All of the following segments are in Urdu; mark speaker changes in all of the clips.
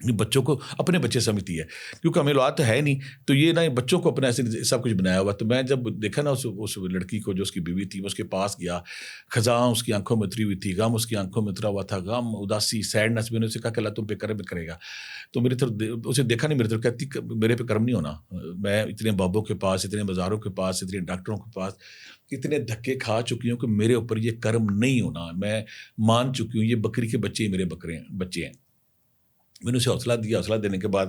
Speaker 1: بچوں کو اپنے بچے سمجھتی ہے، کیونکہ ہمیں اولاد تو ہے نہیں، تو یہ نہ بچوں کو اپنا ایسے سب کچھ بنایا ہوا. تو میں جب دیکھا نا اس لڑکی کو جو اس کی بیوی تھی، میں اس کے پاس گیا، خزاں اس کی آنکھوں میں اتری ہوئی تھی، غم اس کی آنکھوں میں اترا ہوا تھا، غم، اداسی، سیڈنس. میں نے اسے کہا کہ اللہ تم پہ کرم کرے گا. تو میری طرف اسے دیکھا نہیں، میری طرف کہتی میرے پہ کرم نہیں ہونا. میں اتنے بابوں کے پاس، اتنے بازاروں کے پاس، اتنے ڈاکٹروں کے پاس اتنے دھکے کھا چکی ہوں کہ میرے اوپر یہ کرم نہیں ہونا. میں مان چکی ہوں یہ بکری کے بچے ہی میرے بچے ہیں. میں نے اسے حوصلہ دیا. حوصلہ دینے کے بعد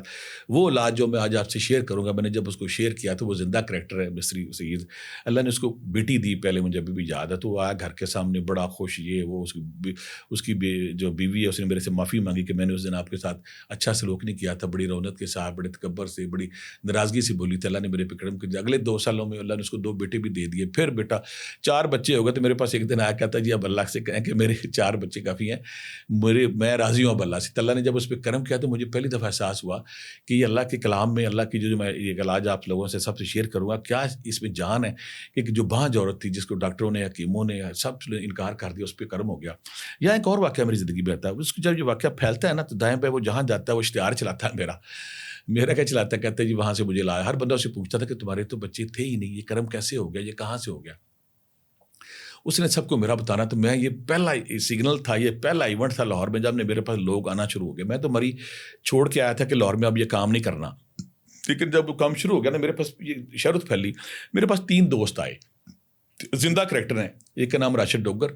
Speaker 1: وہ اولاد جو میں آج آپ سے شیئر کروں گا، میں نے جب اس کو شیئر کیا تو وہ زندہ کریکٹر ہے مصری سعید. اللہ نے اس کو بیٹی دی پہلے، مجھے ابھی بھی یاد ہے. تو وہ آیا گھر کے سامنے بڑا خوش، یہ وہ. اس کی جو بیوی ہے اس نے میرے سے معافی مانگی کہ میں نے اس دن آپ کے ساتھ اچھا سلوک نہیں کیا تھا. بڑی رونق کے ساتھ، بڑے تکبر سے، بڑی ناراضگی سے بولی تھی. اللہ نے میرے پہ کرم کیا. اگلے 2 سالوں میں اللہ نے اس کو 2 بیٹے بھی دے دیے. پھر بیٹا 4 بچے ہو گئے. تو میرے پاس ایک دن آیا کہتا جی اب اللہ سے کہیں کہ میرے 4 بچے کافی ہیں، میں راضی ہوں اب اللہ سے. اللہ نے جب اس پہ کرم کیا تو مجھے پہلی دفعہ احساس ہوا کہ یہ اللہ کے کلام میں، اللہ کی جو میں یہ علاج آپ لوگوں سے سب سے شیئر کروں گا، کیا اس میں جان ہے کہ جو بانجھ عورت تھی جس کو ڈاکٹروں نے، حکیموں نے سب نے انکار کر دیا، اس پہ کرم ہو گیا. یہاں ایک اور واقعہ میری زندگی میں آتا ہے. اس کو جب یہ واقعہ پھیلتا ہے نا تو دائیں پہ وہ جہاں جاتا ہے وہ اشتہار چلاتا ہے. میرا کیا چلاتا ہے، کہتا ہے جی وہاں سے مجھے لایا. ہر بندہ اسے پوچھتا تھا کہ تمہارے تو بچے تھے ہی نہیں، یہ کرم کیسے ہو گیا، یہ کہاں سے ہو گیا. اس نے سب کو میرا بتانا. تو میں یہ پہلا سگنل تھا، یہ پہلا ایونٹ تھا لاہور میں جب نے میرے پاس لوگ آنا شروع ہو گئے. میں تو مری چھوڑ کے آیا تھا کہ لاہور میں اب یہ کام نہیں کرنا، لیکن جب وہ کام شروع ہو گیا نا میرے پاس یہ شرط پھیلی. میرے پاس 3 دوست آئے، زندہ کریکٹر ہیں. ایک کا نام راشد ڈوگر،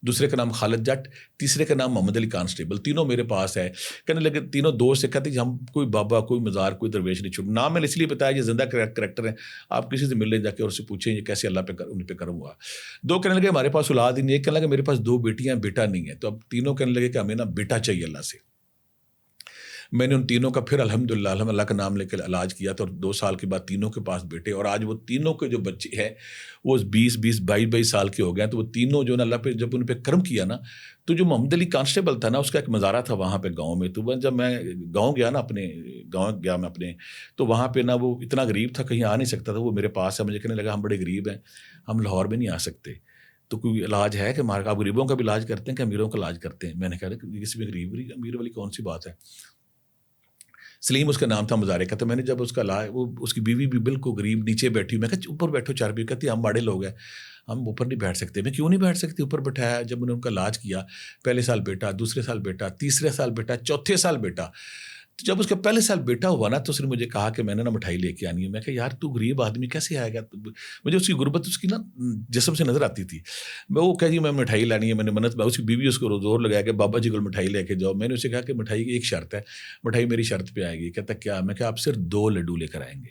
Speaker 1: دوسرے کا نام خالد جٹ، تیسرے کا نام محمد علی کانسٹیبل. تینوں میرے پاس ہے. کہنے لگے تینوں دوست سے، کہتے ہیں ہم کوئی بابا، کوئی مزار، کوئی درویش نہیں چھوڑ. نام میں نے اس لیے بتایا یہ زندہ کریکٹر ہیں، آپ کسی سے مل لیں جا کے اور اس سے پوچھیں یہ کیسے اللہ پہ ان پہ کرم ہوا. 2 کہنے لگے ہمارے پاس اولاد ہی نہیں. ایک کہنے لگا میرے پاس 2 بیٹیاں ہیں، بیٹا نہیں ہے. تو اب تینوں کہنے لگے کہ ہمیں نا بیٹا چاہیے اللہ سے. میں نے ان تینوں کا پھر الحمدللہ اللہ کا نام لے کے علاج کیا. تو 2 سال کے بعد تینوں کے پاس بیٹے، اور آج وہ تینوں کے جو بچے ہیں وہ 22 سال کے ہو گئے ہیں. تو وہ تینوں جو نا اللہ پہ جب ان پہ کرم کیا نا، تو جو محمد علی کانسٹیبل تھا نا اس کا ایک مزارہ تھا وہاں پہ گاؤں میں. تو جب میں گاؤں گیا نا، اپنے گاؤں گیا میں اپنے، تو وہاں پہ نا وہ اتنا غریب تھا کہیں آ نہیں سکتا تھا. وہ میرے پاس ہے، مجھے کہنے لگا ہم بڑے غریب ہیں، ہم لاہور میں نہیں آ سکتے، تو کوئی علاج ہے کہ آپ غریبوں کا بھی علاج کرتے ہیں کہ امیروں کا علاج کرتے ہیں. میں نے کہا اس میں غریب امیر والی کون سی بات ہے. سلیم اس کا نام تھا مزارے کا. تو میں نے جب اس کا وہ اس کی بیوی بھی بالکل غریب نیچے بیٹھی، میں کہا اوپر بیٹھو چار. کہتی ہم بڑے لوگ ہیں، ہم اوپر نہیں بیٹھ سکتے. میں کیوں نہیں بیٹھ سکتی؟ اوپر بٹھایا. جب میں نے ان کا علاج کیا، پہلے سال بیٹا، دوسرے سال بیٹا، تیسرے سال بیٹا، چوتھے سال بیٹا. تو جب اس کا پہلے سال بیٹا ہوا نا تو اس نے مجھے کہا کہ میں نے نا مٹھائی لے کے آنی ہے. میں کہا یار تو غریب آدمی کیسے آئے گا؟ مجھے اس کی غربت اس کی نا جسم سے نظر آتی تھی. وہ کہہ جی میں مٹھائی لانی ہے. میں نے منت میں اس کی بیوی اس کو زور لگایا کہ بابا جی کو مٹھائی لے کے جاؤ. میں نے اسے کہا کہ مٹھائی کی ایک شرط ہے، مٹھائی میری شرط پہ آئے گی. کہتا کیا؟ میں کہا آپ صرف 2 لڈو لے کر آئیں گے،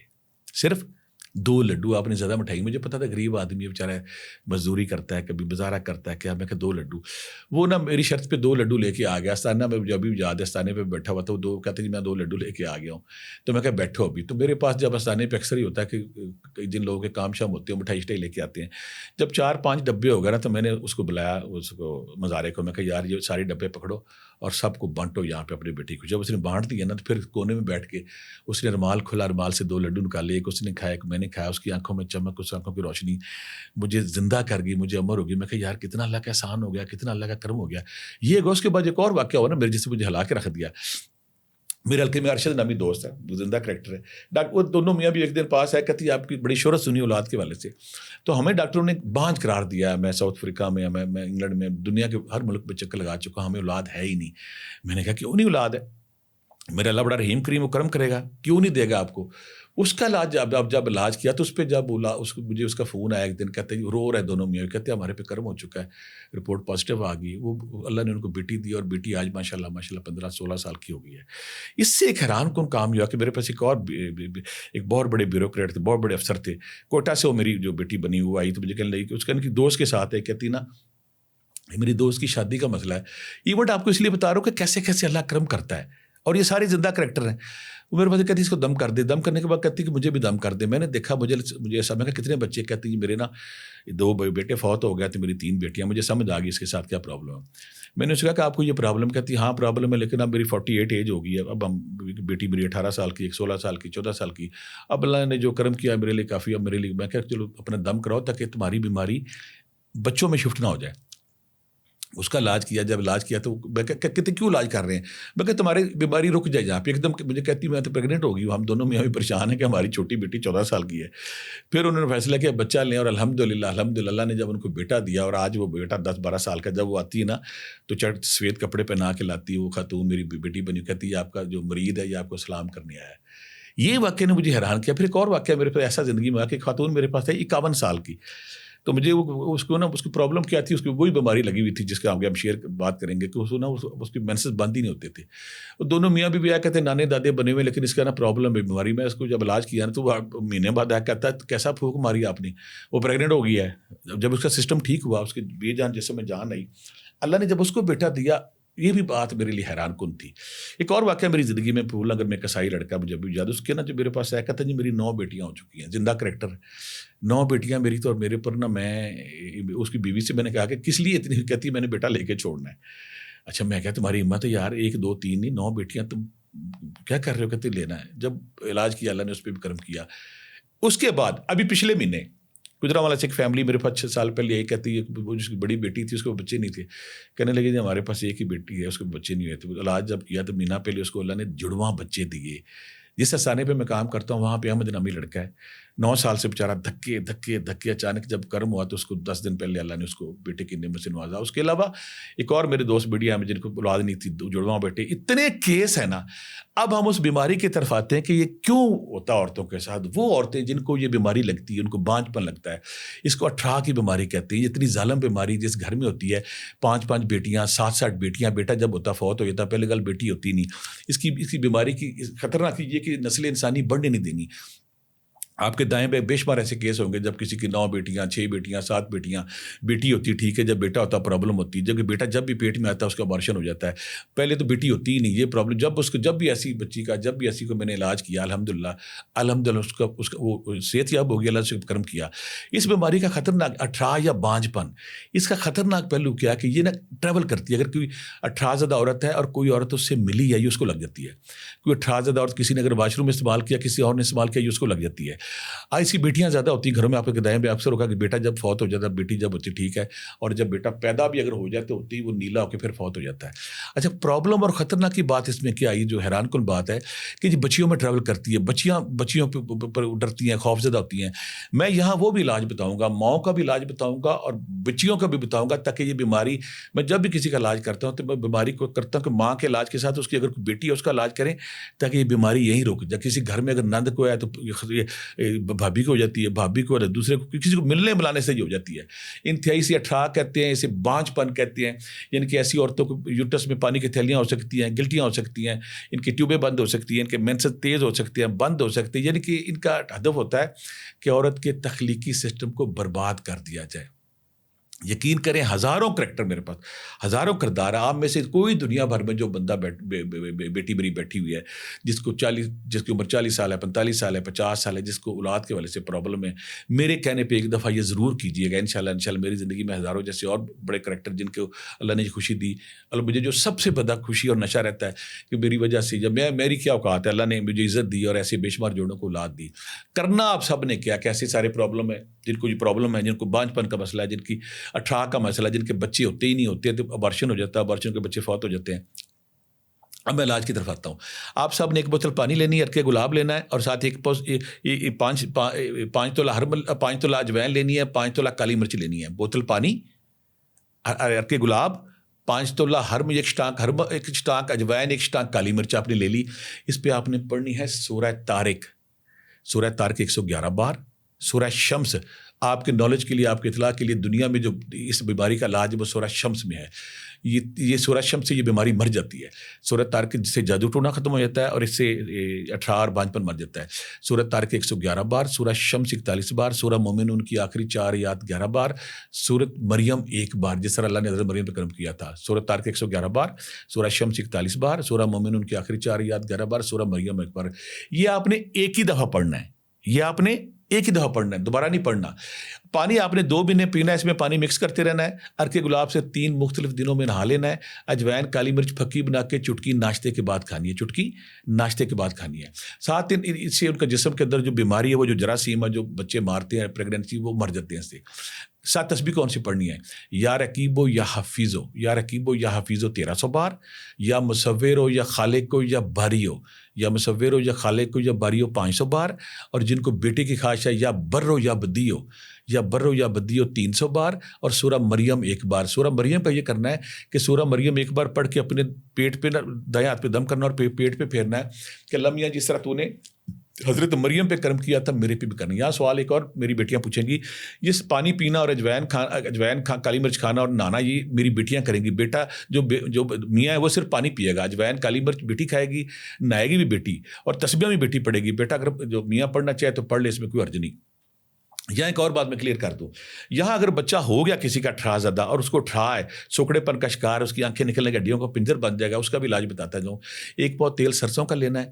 Speaker 1: صرف 2 لڈو. آپ نے زیادہ مٹھائی. مجھے پتا تھا غریب آدمی ہے بیچارہ، مزدوری کرتا ہے، کبھی بازارہ کرتا ہے. کیا؟ میں کہا 2 لڈو. وہ نا میری شرط پہ 2 لڈو لے کے آ گیا. استانہ میں جب بھی یاد ہے استانے پہ بیٹھا ہوا تھا، وہ 2 کہتے ہیں میں 2 لڈو لے کے آ گیا ہوں. تو میں کہا بیٹھو ابھی. تو میرے پاس جب استانے پہ اکثر ہی ہوتا ہے کہ جن لوگوں کے کام شام ہوتے ہیں مٹھائی شٹائی لے کے آتے ہیں. جب 4-5 ڈبے ہو گئے نا تو میں نے اس کو بلایا، اس کو مزارے کو. میں کہا یار یہ سارے ڈبے پکڑو اور سب کو بانٹو یہاں پہ اپنی بیٹی کو. جب اس نے بانٹ دیا نا تو پھر کونے میں بیٹھ کے اس نے رومال کھلا، رومال سے 2 لڈو نکالے. ایک اس نے کھایا، ایک میں نے کھایا. اس کی آنکھوں میں چمک، اس آنکھوں کی روشنی مجھے زندہ کر گئی، مجھے امر ہو گئی. میں کہا یار کتنا اللہ کا احسان ہو گیا، کتنا اللہ کا کرم ہو گیا. یہ اس کے بعد ایک اور واقعہ ہوا نا میرے جسے مجھے ہلا کے رکھ دیا. میرے ہلکے میں ارشد نامی دوست ہے، وہ زندہ کریکٹر ہے. وہ دونوں میاں بھی ایک دن پاس آئے، کہتی آپ کی بڑی شہرت سنی اولاد کے والے سے. تو ہمیں ڈاکٹروں نے بانجھ قرار دیا. میں ساؤتھ افریقہ میں، میں انگلینڈ میں، دنیا کے ہر ملک میں چکر لگا چکا، ہمیں اولاد ہے ہی نہیں. میں نے کہا کیوں نہیں اولاد ہے؟ میرا اللہ بڑا رحیم کریم و کرم کرے گا، کیوں نہیں دے گا آپ کو؟ اس کا علاج جب علاج کیا تو اس پہ جب مجھے اس کا فون آیا ایک دن، کہتے ہیں رو رہے دونوں میاں، کہتے ہیں ہمارے پہ کرم ہو چکا ہے، رپورٹ پازیٹیو آ گئی. وہ اللہ نے ان کو بیٹی دی، اور بیٹی آج ماشاء اللہ 15-16 سال کی ہو گئی ہے. اس سے ایک حیران کن کام ہوا کہ میرے پاس ایک بہت بڑے بیوروکریٹ تھے، بہت بڑے افسر تھے کوٹا سے. وہ میری جو بیٹی بنی وہ آئی تو مجھے کہنے لگی کہ اس کا دوست کے ساتھ ہے. کہتی نا میری دوست کی شادی کا مسئلہ ہے. ایونٹ آپ کو اس لیے بتا رہا ہوں کہ کیسے کیسے اللہ کرم کرتا ہے. اور یہ سارے زندہ کریکٹر ہیں. وہ میرے پاس کہتی اس کو دم کر دے. دم کرنے کے بعد کہتی کہ مجھے بھی دم کر دے. میں نے دیکھا، مجھے ایسا، میں کہا کتنے بچے؟ کہتی جی میرے نا 2 بیٹے فوت ہو گئے تھے، میری 3 بیٹیاں. مجھے سمجھ آ گئی اس کے ساتھ کیا پرابلم ہے. میں نے اس سے کہا کہ آپ کو یہ پرابلم؟ کہتی ہاں پرابلم ہے، لیکن اب میری 48 ایج ہو گئی ہے. اب بیٹی میری 18 سال کی، ایک 16 سال کی، 14 سال کی. اب اللہ نے جو کرم کیا میرے لیے کافی. اب میرے لیے میں کہا چلو اپنا دم کراؤ تاکہ تمہاری بیماری بچوں میں شفٹ نہ ہو جائے. اس کا علاج کیا. جب علاج کیا تو میں کہتے کیوں علاج کر رہے ہیں؟ میں کہ تمہاری بیماری رک جائے جہاں پہ. ایک دم مجھے کہتی میں تو پریگنٹ ہو گئی ہوں. ہم دونوں میں ابھی پریشان ہیں کہ ہماری چھوٹی بیٹی 14 سال کی ہے. پھر انہوں نے فیصلہ کیا بچہ لیں, اور الحمدللہ اللہ نے جب ان کو بیٹا دیا, اور آج وہ بیٹا 10-12 سال کا جب وہ آتی ہے نا تو چٹ سفید کپڑے پہنا کے لاتی ہے. وہ خاتون میری بیٹی بنی, کہتی ہے آپ کا جو مرید ہے یہ آپ کو سلام کرنے آیا ہے. یہ واقعہ نے مجھے حیران کیا. پھر ایک اور واقعہ میرے پاس ایسا زندگی میں آیا کہ خاتون میرے پاس ہے 51 سال کی. تو مجھے اس کو نا اس کی پرابلم کیا تھی, اس کی وہی بیماری لگی ہوئی تھی جس کا ہم شیئر بات کریں گے کہ اس کو نا اس کی مینسز بند ہی نہیں ہوتے تھے. دونوں میاں بھی آیا کہتے ہیں نانے دادے بنے ہوئے, لیکن اس کا نا پرابلم ہے بیماری میں. اس کو جب علاج کیا نا تو وہ مہینے بعد آیا کہتا ہے کیسا پھونک ماری آپ نے, وہ پریگنٹ ہو گئی ہے. جب اس کا سسٹم ٹھیک ہوا, اس کی بے جان جسم میں جان آئی, اللہ نے جب اس کو بیٹا دیا. یہ بھی بات میرے لیے حیران کن تھی. ایک اور واقعہ میری زندگی میں پھول نگر میں کسائی لڑکا مجھے بھی یاد, اس کے نا جو میرے پاس آیا کہتا جی میری 9 بیٹیاں ہو چکی ہیں, زندہ کریکٹر 9 بیٹیاں میری. تو اور میرے پر نا میں اس کی بیوی سے میں نے کہا کہ کس لیے اتنی, کہتی میں نے بیٹا لے کے چھوڑنا ہے. اچھا میں کہا تمہاری ہمت ہے یار, 1 2 3 نہیں 9 بیٹیاں تم کیا کر رہے ہو؟ کہتے لینا ہے. جب علاج کیا اللہ نے اس پہ بھی کرم کیا. اس کے بعد ابھی پچھلے مہینے گجرانوالہ سے ایک فیملی میرے پاس 6 سال پہلے یہی کہتی ہے, جس کی بڑی بیٹی تھی اس کو بچے نہیں تھے. کہنے لگے جی ہمارے پاس ایک ہی بیٹی ہے, اس کو بچے نہیں ہوئے تھے. علاج جب کیا تو مہینہ پہلے اس کو اللہ نے جڑواں بچے دیے. جس افسانے پہ میں کام کرتا ہوں وہاں پہ احمد نامی لڑکا ہے, 9 سال سے بیچارہ دھکے اچانک جب کرم ہوا تو اس کو 10 دن پہلے اللہ نے اس کو بیٹے کی نعمت سے نوازا. اس کے علاوہ ایک اور میرے دوست بیٹیاں ہیں جن کو اولاد نہیں تھی, جڑواں بیٹے. اتنے کیس ہیں نا. اب ہم اس بیماری کی طرف آتے ہیں کہ یہ کیوں ہوتا ہے عورتوں کے ساتھ. وہ عورتیں جن کو یہ بیماری لگتی ہے, ان کو بانجھ پن لگتا ہے, اس کو اٹھارہ کی بیماری کہتے ہیں. یہ اتنی ظالم بیماری جس گھر میں ہوتی ہے, 5 بیٹیاں 7 بیٹیاں, بیٹا جب ہوتا فوت ہو جاتا, پہلے گل بیٹی ہوتی نہیں. اس کی بیماری کی خطرناک یہ کہ نسل انسانی بڑھنے نہیں دینی. آپ کے دائیں بے شمار ایسے کیس ہوں گے جب کسی کی 9 بیٹیاں 6 بیٹیاں 7 بیٹیاں, بیٹی ہوتی ٹھیک ہے, جب بیٹا ہوتا پرابلم ہوتی ہے. جبکہ بیٹا جب بھی پیٹ میں آتا ہے اس کا ابارشن ہو جاتا ہے. پہلے تو بیٹی ہوتی ہی نہیں, یہ پرابلم. جب بھی ایسی بچی کا, جب بھی ایسی کو میں نے علاج کیا الحمدللہ اس کا وہ صحت یاب ہو گیا, اللہ سے کرم کیا. اس بیماری کا خطرناک 18 یا بانجھ پن, اس کا خطرناک پہلو کیا کہ یہ نا ٹریول کرتی ہے. اگر کوئی 18 زدہ عورت ہے اور کوئی عورت اس سے ملی ہے, یہ اس کو لگ جاتی ہے. کوئی 18 زدہ عورت کسی نے اگر واش روم استعمال کیا, کسی اور نے استعمال کیا, یہ اس کو لگ جاتی ہے. ایسی بیٹیاں زیادہ ہوتی ہیں گھروں میں. آپ کے دائیں پہ اکثر ہوگا کہ بیٹا جب فوت ہو جاتا ہے, بیٹی جب ہوتی ٹھیک ہے, اور جب بیٹا پیدا بھی اگر ہو جائے تو ہوتی وہ نیلا ہو کے پھر فوت ہو جاتا ہے. اچھا پرابلم اور خطرناک کی بات اس میں کیا آئی, جو حیران کن بات ہے کہ جی بچیوں میں ٹریول کرتی ہے, بچیوں پر ڈرتی ہیں, خوف زدہ ہوتی ہیں. میں یہاں وہ بھی علاج بتاؤں گا, ماؤں کا بھی علاج بتاؤں گا اور بچیوں کا بھی بتاؤں گا, تاکہ یہ بیماری, میں جب بھی کسی کا علاج کرتا ہوں تو میں بیماری کو کرتا ہوں کہ ماں کے علاج کے ساتھ اس کی اگر بیٹی ہے اس کا علاج کریں, تاکہ یہ بیماری یہیں رک جائے. کسی گھر میں اگر نند کو ہے تو بھابھی کو ہو جاتی ہے, بھابھی کو دوسرے کو, کسی کو ملنے ملانے سے ہی ہو جاتی ہے. انتہائی سے 18 کہتے ہیں, اسے بانجھ پن کہتے ہیں. یعنی کہ ایسی عورتوں کو یوٹرس میں پانی کی تھیلیاں ہو سکتی ہیں, گلٹیاں ہو سکتی ہیں, ان کی ٹیوبیں بند ہو سکتی ہیں, ان کے مینسز تیز ہو سکتے ہیں, بند ہو سکتے ہیں. یعنی کہ ان کا ہدف ہوتا ہے کہ عورت کے تخلیقی سسٹم کو برباد کر دیا جائے. یقین کریں ہزاروں کریکٹر میرے پاس, ہزاروں کردار. آپ میں سے کوئی دنیا بھر میں جو بندہ بیٹی میری بیٹھی ہوئی ہے جس کی عمر 40 سال ہے, 45 سال ہے, 50 سال ہے, جس کو اولاد کے والے سے پرابلم ہے, میرے کہنے پہ ایک دفعہ یہ ضرور کیجیے گا. انشاءاللہ میری زندگی میں ہزاروں جیسے اور بڑے کریکٹر جن کو اللہ نے خوشی دی. اور مجھے جو سب سے بڑا خوشی اور نشہ رہتا ہے کہ میری وجہ سے جب میری کیا اوقات ہے, اللہ نے مجھے عزت دی اور ایسے بے شمار جوڑوں کو اولاد دی. کرنا آپ سب نے کیا, کیسے سارے پرابلم ہے, جن کو یہ پرابلم ہے, جن کو بانجھ پن کا مسئلہ ہے, جن کی 18 کا مسئلہ, جن کے بچے ہوتے ہی نہیں ہوتے, تو ابارشن ہو جاتا ہے, ابارشن کے بچے فوت ہو جاتے ہیں. اب میں علاج کی طرف آتا ہوں. آپ سب نے 1 بوتل پانی لینی ہے, عرق گلاب لینا ہے, اور ساتھ 5 تولہ اجوائن لینی ہے, 5 تولہ کالی مرچ لینی ہے. بوتل پانی, عرق گلاب, 5 تولہ ہرم, ایک شٹانک اجوائن, ایک شٹانک کالی مرچ آپ نے لے لی. اس پہ آپ نے پڑھنی ہے سورہ طارق. سورہ طارق 111 بار. سورہ شمس آپ کے نالج کے لیے, آپ کے اطلاع کے لیے, دنیا میں جو اس بیماری کا علاج ہے وہ سورہ شمس میں ہے. یہ سورہ شمس سے یہ بیماری مر جاتی ہے. سورہ طارق جس سے جادو ٹونا ختم ہو جاتا ہے, اور اس سے 18 بانجھ پن مر جاتا ہے. سورہ طارق 111 بار, سورہ شمس 41 بار, سورہ مومنون کی آخری 4 آیات 11 بار, سورۃ مریم 1 بار جس طرح اللہ نے حضرت مریم پہ کرم کیا تھا. سورہ طارق 111 بار, سورہ شمس 41 بار, سورہ مومنون کی آخری 4 آیات 11 بار, سورہ مریم 1 بار. یہ آپ نے ایک ہی دفعہ پڑھنا ہے, یہ آپ نے ایک ہی دفعہ پڑھنا ہے, دوبارہ نہیں پڑھنا. پانی آپ نے 2 مہینے پینا ہے, اس میں پانی مکس کرتے رہنا ہے. عرق گلاب سے 3 مختلف دنوں میں نہا لینا ہے. اجوائن کالی مرچ پھکی بنا کے چٹکی ناشتے کے بعد کھانی ہے, چٹکی ناشتے کے بعد کھانی ہے. ساتھ اس سے ان کا جسم کے اندر جو بیماری ہے, وہ جو جراثیم ہے جو بچے مارتے ہیں پریگنینسی, وہ مر جاتے ہیں اس سے. 7 تسبیح کون سی پڑھنی ہے؟ یا رقیب یا حفیظ ہو، یا رقیب یا حفیظ ہو 1300 بار، یا مصور ہو یا خالق ہو یا باری ہو، یا مصور ہو یا خالق ہو یا باری ہو 500 بار، اور جن کو بیٹے کی خواہش ہے یا بر ہو یا بدی ہو، یا بر ہو یا بدی ہو 300 بار، اور سورہ مریم 1 بار۔ سورہ مریم کا یہ کرنا ہے کہ سورہ مریم 1 بار پڑھ کے اپنے پیٹ پہ دائیں ہاتھ پہ دم کرنا اور پیٹ پہ پھیرنا ہے کہ اللہ میاں جس طرح تو نے حضرت مریم پہ کرم کیا تھا میرے پہ بھی کرنا۔ یہاں سوال ایک اور میری بیٹیاں پوچھیں گی، یہ پانی پینا اور اجوائن کالی مرچ کھانا اور نہانا یہ میری بیٹیاں کریں گی۔ بیٹا جو میاں ہے وہ صرف پانی پیے گا، اجوائن کالی مرچ بیٹی کھائے گی، نہائے گی بھی بیٹی، اور تسبیحاں بھی بیٹی پڑھے گی۔ بیٹا اگر جو میاں پڑھنا چاہے تو پڑھ لے، اس میں کوئی حرج نہیں۔ یہاں ایک اور بات میں کلیئر کر دوں، یہاں اگر بچہ ہو گیا کسی کا ٹھرا زدہ اور اس کو ٹھرا ہے، سوکڑے پن کا شکار، اس کی آنکھیں نکلنے کی ہڈیوں کا پنجر بن جائے گا، اس کا بھی علاج بتاتا جاؤں۔ ایک پاؤ تیل سرسوں کا لینا ہے،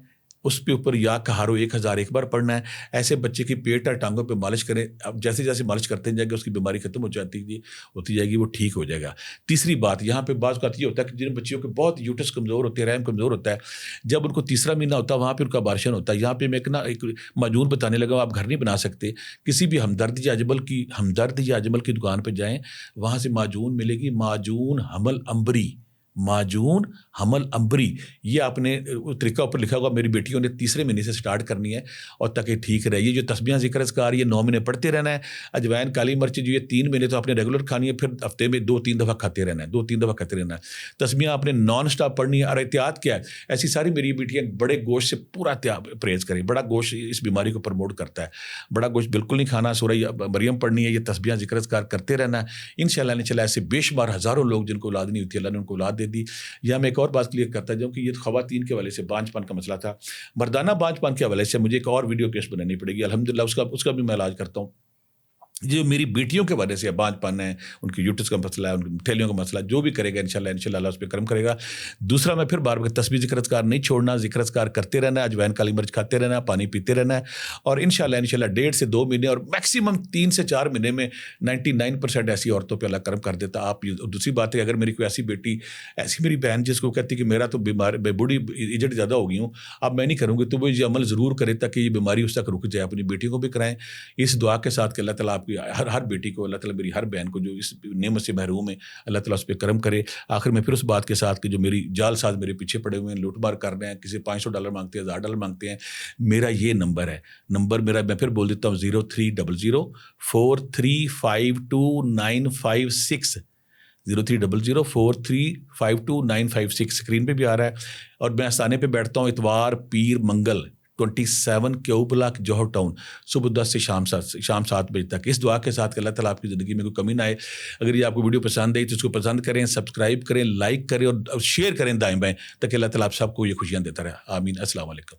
Speaker 1: اس پہ اوپر یا کہارو 1001 بار پڑھنا ہے۔ ایسے بچے کی پیٹ اور ٹانگوں پہ مالش کریں، اب جیسے جیسے مالش کرتے جائیں گے اس کی بیماری ختم ہوتی جائے گی، وہ ٹھیک ہو جائے گا۔ تیسری بات یہاں پہ بعض اوقات یہ ہوتا ہے کہ جن بچیوں کے بہت یوٹس کمزور ہوتے ہیں، رحم کمزور ہوتا ہے، جب ان کو تیسرا مہینہ ہوتا ہے وہاں پہ ان کا ابارشن ہوتا ہے۔ یہاں پہ میں ایک معجون بتانے لگا ہوں، آپ گھر نہیں بنا سکتے، کسی بھی ہمدرد یا اجمل کی دکان پہ جائیں، وہاں سے معجون ملے گی، معجون حمل امبری، معجون حمل امبری، یہ آپ نے طریقہ اوپر لکھا ہوگا۔ میری بیٹیوں نے تیسرے مہینے سے سٹارٹ کرنی ہے اور تاکہ ٹھیک رہے۔ یہ جو تسبیحاں ذکر اذکار یہ 9 مہینے پڑھتے رہنا ہے۔ اجوائن کالی مرچ جو یہ 3 مہینے تو آپ نے ریگولر کھانی ہے، پھر ہفتے میں 2-3 دفعہ کھاتے رہنا ہے، 2-3 دفعہ کھاتے رہنا ہے۔ تسبیحاں آپ نے نان اسٹاپ پڑھنی ہے۔ اور احتیاط کیا ہے؟ ایسی ساری میری بیٹیاں بڑے گوشت سے پورا پرہیز کریں، بڑا گوشت اس بیماری کو پروموٹ کرتا ہے، بڑا گوشت بالکل نہیں کھانا۔ سورہ مریم پڑھنی ہے، یہ تسبیحاں ذکر اذکار کرتے رہنا ہے انشاءاللہ۔ ایسے بے شمار ہزاروں لوگ جن کو اولاد نہیں ہوتی، اللہ نے ان کو اولاد دے دی۔ یا میں ایک اور بات کلیئر کرتا جاؤں کہ یہ خواتین کے حوالے سے بانجھ پن کا مسئلہ تھا، مردانہ بانجھ پن کے حوالے سے مجھے ایک اور ویڈیو کیس بنانی پڑے گی الحمدللہ، اس کا بھی میں علاج کرتا ہوں۔ جو میری بیٹیوں کے وجہ سے بانجھ پن ہے، ان کی یوٹس کا مسئلہ ہے، ان کی تھیلیوں کا مسئلہ، جو بھی کرے گا انشاءاللہ اللہ اس پہ کرم کرے گا۔ دوسرا میں پھر بار بار تسبیح ذکر اذکار نہیں چھوڑنا، ذکر اذکار کرتے رہنا ہے، اجوائن کالی مرچ کھاتے رہنا ہے، پانی پیتے رہنا ہے، اور انشاءاللہ 1.5 سے 2 مہینے اور میکسیمم 3 سے 4 مہینے میں 99% ایسی عورتوں پہ اللہ کرم کر دیتا۔ آپ دوسری بات ہے، اگر میری کوئی ایسی بیٹی، ایسی میری بہن جس کو کہتی کہ میرا تو بیمار بوڑھی ایجڈ زیادہ ہو گئی ہوں، اب میں نہیں کروں گی، تو وہ یہ عمل ضرور کرے تاکہ یہ بیماری اس تک رک جائے۔ اپنی بیٹی کو بھی کرائیں اس دعا کے ساتھ کہ اللہ تعالیٰ آپ کی ہر بیٹی کو، اللہ تعالیٰ میری ہر بہن کو جو اس نعمت سے محروم ہے، اللہ تعالیٰ اس پہ کرم کرے۔ آخر میں پھر اس بات کے ساتھ کہ جو میری جال ساز میرے پیچھے پڑے ہوئے ہیں، لوٹ مار کر رہے ہیں، کسی $500 مانگتے ہیں، $1000 مانگتے ہیں، میرا یہ نمبر ہے، میرا میں پھر بول دیتا ہوں 030043529556 030043529556 اسکرین پہ بھی آ رہا ہے۔ اور میں آستانے پہ بیٹھتا ہوں اتوار، پیر، منگل 27 کیو بلاک جوہر ٹاؤن، صبح 10 سے شام 7 بجے تک، اس دعا کے ساتھ کہ اللہ تعالیٰ آپ کی زندگی میں کوئی کمی نہ آئے۔ اگر یہ آپ کو ویڈیو پسند آئی تو اس کو پسند کریں، سبسکرائب کریں، لائک کریں اور شیئر کریں دائیں بائیں، تاکہ اللہ تعالیٰ آپ سب کو یہ خوشیاں دیتا رہے۔ آمین۔ السلام علیکم۔